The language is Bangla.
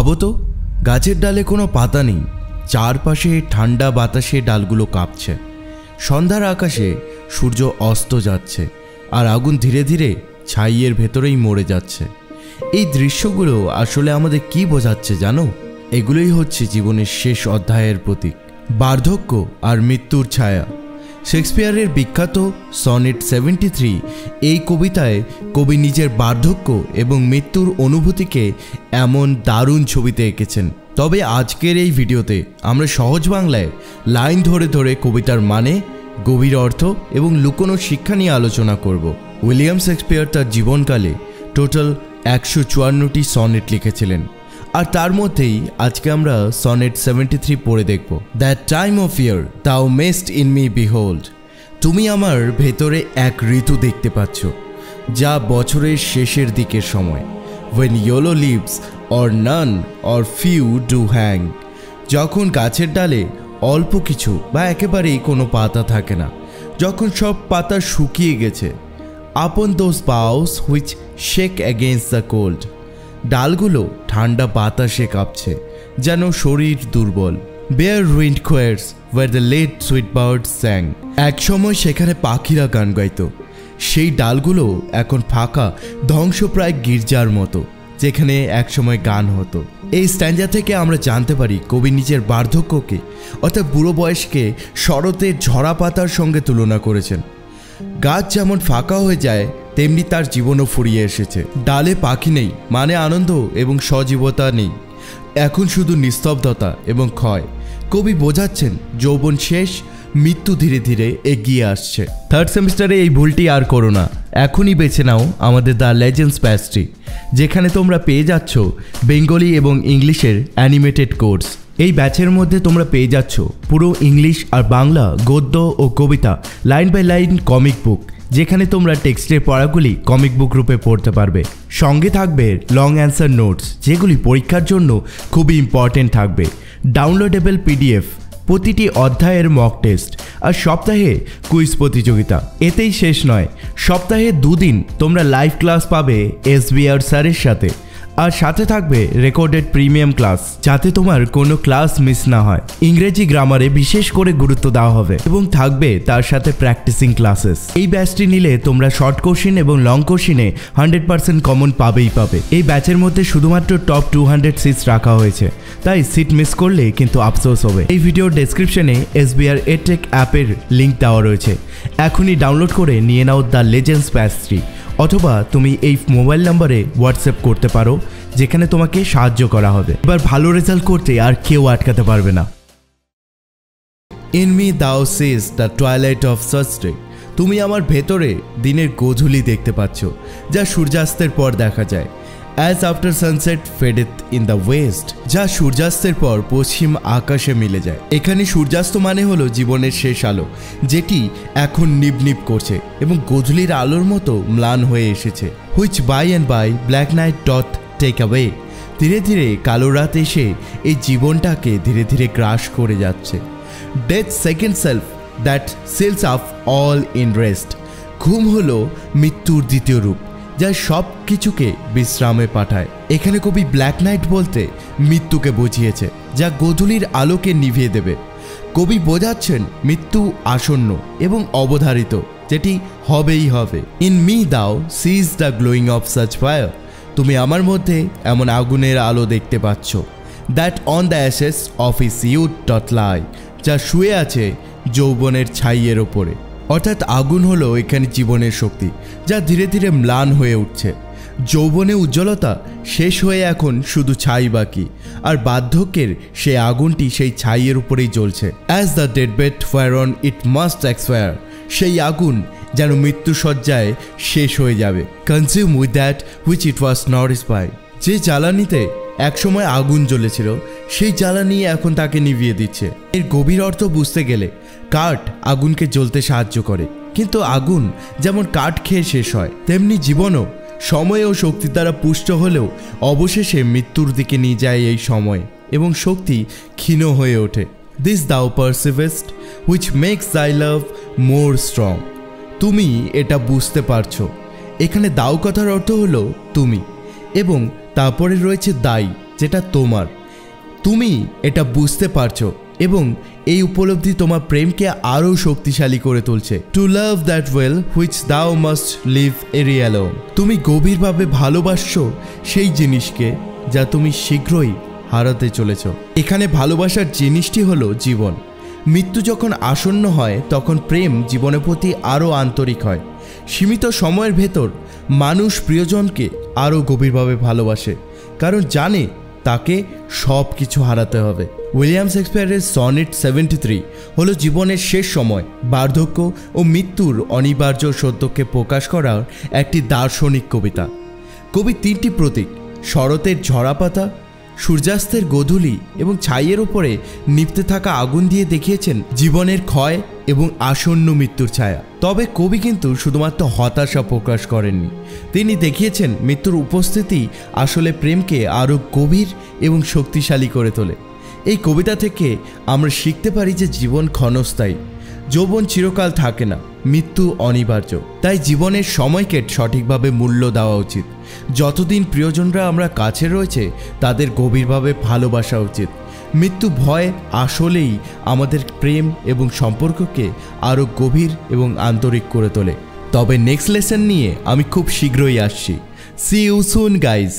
ভাবো তো, গাছের ডালে কোনো পাতা নেই, চারপাশে ঠান্ডা বাতাসে ডালগুলো কাঁপছে। সন্ধ্যার আকাশে সূর্য অস্ত যাচ্ছে আর আগুন ধীরে ধীরে ছাইয়ের ভেতরেই মরে যাচ্ছে। এই দৃশ্যগুলো আসলে আমাদের কি বোঝাচ্ছে জানো? এগুলোই হচ্ছে জীবনের শেষ অধ্যায়ের প্রতীক, বার্ধক্য আর মৃত্যুর ছায়া। শেক্সপিয়ারের বিখ্যাত সনেট 73 এই কবিতায় কবি নিজের বার্ধক্য এবং মৃত্যুর অনুভূতিকে এমন দারুণ ছবিতে এঁকেছেন। তবে আজকের এই ভিডিওতে আমরা সহজ বাংলায় লাইন ধরে ধরে কবিতার মানে, গভীর অর্থ এবং লুকোনো শিক্ষা নিয়ে আলোচনা করব। উইলিয়াম শেক্সপিয়ার তার জীবনকালে টোটাল 154টি সনেট লিখেছিলেন, আর তার মধ্যেই আজকে আমরা সনেট 73 পড়ে দেখব। দ্যাট টাইম অফ ইয়ার দাও মেস্ট ইন মি বিহোল্ড। তুমি আমার ভেতরে এক ঋতু দেখতে পাচ্ছ, যা বছরের শেষের দিকের সময়। when yellow leaves or none or few do hang, যখন গাছের ডালে অল্প কিছু বা একেবারেই কোনো পাতা থাকে না, যখন সব পাতা শুকিয়ে গেছে। upon those boughs which shake against the cold, ডালগুলো ঠান্ডা বাতাসে কাঁপছে, যেন শরীর দুর্বল। bare wind quails where the late sweet birds sang, এক সময় সেখানে পাখিরা গান গাইত। সেই ডালগুলো এখন ফাঁকা ধ্বংসপ্রায় গির্জার মতো, যেখানে একসময় গান হতো। এই স্ট্যান্জা থেকে আমরা জানতে পারি কবি নিজের বার্ধক্যকে অর্থাৎ বুড়ো বয়সকে শরতের ঝরা পাতার সঙ্গে তুলনা করেছেন। গাছ যেমন ফাঁকা হয়ে যায় তেমনি তার জীবনও ফুরিয়ে এসেছে। ডালে পাখি নেই মানে আনন্দ এবং সজীবতা নেই, এখন শুধু নিস্তব্ধতা এবং ক্ষয়। কবি বোঝাচ্ছেন যৌবন শেষ, মৃত্যু ধীরে ধীরে এগিয়ে আসছে। থার্ড সেমিস্টারে এই ভুলটি আর করো না, এখনই বেছে নাও আমাদের দ্য লেজেন্ডস ব্যাচটি, যেখানে তোমরা পেয়ে যাচ্ছ বেঙ্গলি এবং ইংলিশের অ্যানিমেটেড কোর্স। এই ব্যাচের মধ্যে তোমরা পেয়ে যাচ্ছ পুরো ইংলিশ আর বাংলা গদ্য ও কবিতা line by line comic book, যেখানে তোমরা টেক্সটের পড়াগুলি কমিক বুক রূপে পড়তে পারবে। সঙ্গে থাকবে লং অ্যান্সার নোটস, যেগুলি পরীক্ষার জন্য খুবই ইম্পর্টেন্ট থাকবে। ডাউনলোডেবল পিডিএফ, প্রতিটি অধ্যায়ের মক টেস্ট আর সপ্তাহে কুইজ প্রতিযোগিতা। এতেই শেষ নয়, সপ্তাহে 2 দিন তোমরা লাইভ ক্লাস পাবে SBR স্যারের সাথে, আর সাথে থাকবে রেকর্ডেড প্রিমিয়াম ক্লাস, যাতে তোমার কোনো ক্লাস মিস না হয়। ইংরেজি গ্রামারে বিশেষ করে গুরুত্ব দেওয়া হবে এবং থাকবে তার সাথে প্র্যাকটিসিং ক্লাসেস। এই ব্যাচটি নিলে তোমরা শর্ট কোশ্চিন এবং লং কোশ্চিনে 100% কমন পাবেই পাবে। এই ব্যাচের মধ্যে শুধুমাত্র টপ 200 সিটস রাখা হয়েছে, তাই সিট মিস করলে কিন্তু আফসোস হবে। এই ভিডিওর ডেসক্রিপশনে SBR EdTech অ্যাপের লিঙ্ক দেওয়া রয়েছে, এখনই ডাউনলোড করে নিয়ে নাও দ্য লেজেন্ডস ব্যাচটি, অথবা তুমি এই মোবাইল নাম্বারে হোয়াটসঅ্যাপ করতে পারো, যেখানে তোমাকে সাহায্য করা হবে। এবার ভালো রেজাল্ট করতে আর কেউ আটকাতে পারবে না। In me thou seest the twilight of sunset, তুমি আমার ভেতরে দিনের গোধূলি দেখতে পাচ্ছ, যা সূর্যাস্তের পর দেখা যায়। As after sunset fadeth in the west, যা সূর্যাস্তের পর পশ্চিম আকাশে মিলে যায়। এখানে সূর্যাস্ত মানে হলো জীবনের শেষ আলো, যেটি এখন নিবনিব করছে এবং গোধূলির আলোর মতো ম্লান হয়ে এসেছে। Which by and by black night doth take away, ধীরে ধীরে কালো রাত এসে এই জীবনটাকে ধীরে ধীরে গ্রাস করে যাচ্ছে। Death second self that seals up all in rest, ঘুম হলো মৃত্যুর দ্বিতীয় রূপ, যা সব কিছুকে বিশ্রামে পাঠায়। এখানে কবি ব্ল্যাক নাইট বলতে মৃত্যুকে বুঝিয়েছে, যা গোধূলির আলোকে নিভিয়ে দেবে। কবি বোঝাচ্ছেন মৃত্যু আসন্ন এবং অবধারিত, যেটি হবেই হবে। In me thou seest the glowing of such fire, তুমি আমার মধ্যে এমন আগুনের আলো দেখতে পাচ্ছ। That on the ashes of his youth doth lie, যা শুয়ে আছে যৌবনের ছাইয়ের ওপরে। অর্থাৎ আগুন হলো এখানে জীবনের শক্তি, যা ধীরে ধীরে ম্লান হয়ে উঠছে। যৌবনে উজ্জ্বলতা শেষ হয়ে এখন শুধু ছাই বাকি, আর বার্ধক্যের সেই আগুনটি সেই ছাইয়ের উপরেই জ্বলছে। As the deathbed whereon it must expire, সেই আগুন যেন মৃত্যুসজ্জায় শেষ হয়ে যাবে। Consume with that which it was nourished by, যে জ্বালানিতে একসময় আগুন জ্বলেছিল সেই জ্বালানি এখন তাকে নিভিয়ে দিচ্ছে। এর গভীর অর্থ বুঝতে গেলে কাঠ আগুনকে জ্বলতে সাহায্য করে, কিন্তু আগুন যেমন কাঠ খেয়ে শেষ হয়, তেমনি জীবনও সময় ও শক্তি দ্বারা পুষ্ট হলেও অবশেষে মৃত্যুর দিকে নিয়ে যায় এই সময়, এবং শক্তি ক্ষীণ হয়ে ওঠে। দিস দাও পারসিভেস্ট হুইচ মেক্স দাই লাভ মোর স্ট্রং, তুমি এটা বুঝতে পারছো। এখানে দাও কথার অর্থ হলো তুমি, এবং তারপরে রয়েছে দাই যেটা তোমার। তুমি এটা বুঝতে পারছো এবং এই উপলব্ধি তোমার প্রেমকে আরও শক্তিশালী করে তুলছে। To love that well which thou must leave area alone. তুমি গভীরভাবে ভালোবাসছো সেই জিনিসকে যা তুমি শীঘ্রই হারাতে চলেছ। এখানে ভালোবাসার জিনিসটি হলো জীবন। মৃত্যু যখন আসন্ন হয় তখন প্রেম জীবনের প্রতি আরও আন্তরিক হয়। সীমিত সময়ের ভেতর মানুষ প্রিয়জনকে আরও গভীরভাবে ভালোবাসে, কারণ জানে তাকে সব কিছু হারাতে হবে। উইলিয়াম শেক্সপিয়ারের সনেট 73 হলো জীবনের শেষ সময়, বার্ধক্য ও মৃত্যুর অনিবার্য সত্যকে প্রকাশ করার একটি দার্শনিক কবিতা। কবি তিনটি প্রতীক, শরতের ঝরা পাতা, সূর্যাস্তের গোধূলি এবং ছাইয়ের উপরে নিভতে থাকা আগুন দিয়ে দেখিয়েছেন জীবনের ক্ষয় এবং আসন্ন মৃত্যুর ছায়া। তবে কবি কিন্তু শুধুমাত্র হতাশা প্রকাশ করেননি, তিনি দেখিয়েছেন মৃত্যুর উপস্থিতি আসলে প্রেমকে আরও গভীর এবং শক্তিশালী করে তোলে। এই কবিতা থেকে আমরা শিখতে পারি যে জীবন ক্ষণস্থায়ী, যৌবন চিরকাল থাকে না, মৃত্যু অনিবার্য। তাই জীবনের সময়কে সঠিকভাবে মূল্য দেওয়া উচিত। যতদিন প্রিয়জনরা আমরা কাছে রয়েছে তাদের গভীরভাবে ভালোবাসা উচিত। মৃত্যু ভয় আসলেই আমাদের প্রেম এবং সম্পর্ককে আরও গভীর এবং আন্তরিক করে তোলে। তবে নেক্সট লেসন নিয়ে আমি খুব শীঘ্রই আসছি। See you soon guys.